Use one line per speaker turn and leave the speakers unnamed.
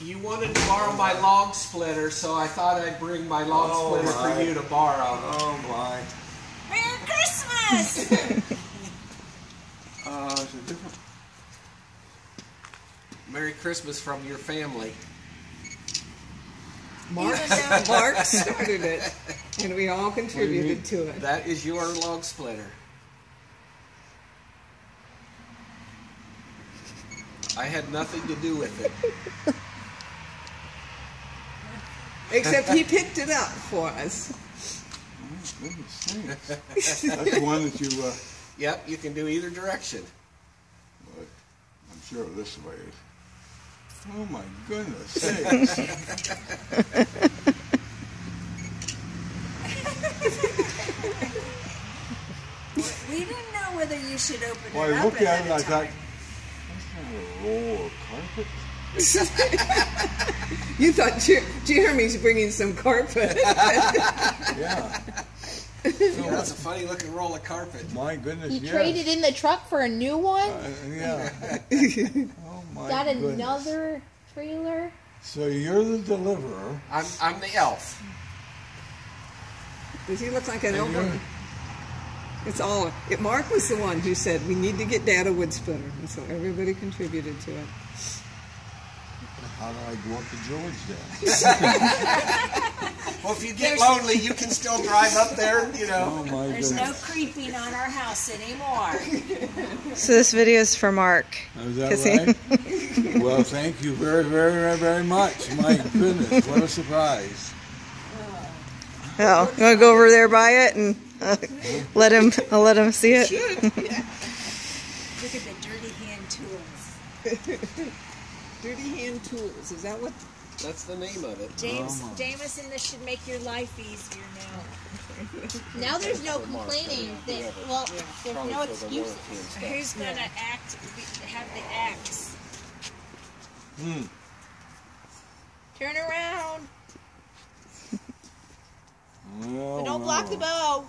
You wanted to borrow my log splitter, so I thought I'd bring my log splitter for you to borrow.
Oh my.
Merry Christmas!
It's a different.
Merry Christmas from your family.
Mark started it, and we all contributed to it.
That is your log splitter. I had nothing to do with it.
Except he picked it up for us.
Oh, goodness sakes. That's the one that you.
Yep, you can do either direction.
But I'm sure this way is. Oh my goodness sakes.
We didn't know whether you should open it
Well, I
up
looked at it and I
time.
thought, that's not a roll of carpet.
You thought Jeremy's bringing some carpet.
Yeah.
Yeah, that's a funny looking roll of carpet.
My goodness,
He
yes.
traded in the truck for a new one?
Yeah. Oh my
Got
goodness.
another trailer?
So you're the deliverer.
I'm the elf.
Does he look like an
And
elf?
you're-
It's all. Mark was the one who said we need to get Dad a wood splitter, and so everybody contributed to it.
How do I go up to George then?
Well, if you get lonely, you can still drive up there, you know.
Oh my
There's no
goodness.
creeping on our house anymore.
So this video is for Mark.
Is that
'Cause he-
right? Well, thank you very, very, very, very much. My goodness, what a surprise.
Oh, you want to go over there by it and let him see it?
Look at the dirty hand tools.
Dirty hand tools. Is that what?
That's the name of it.
Jameson, this should make your life easier now.
Now there's no complaining. There's no excuses.
Who's gonna have the axe? Turn around.
Well,
Don't block the bow.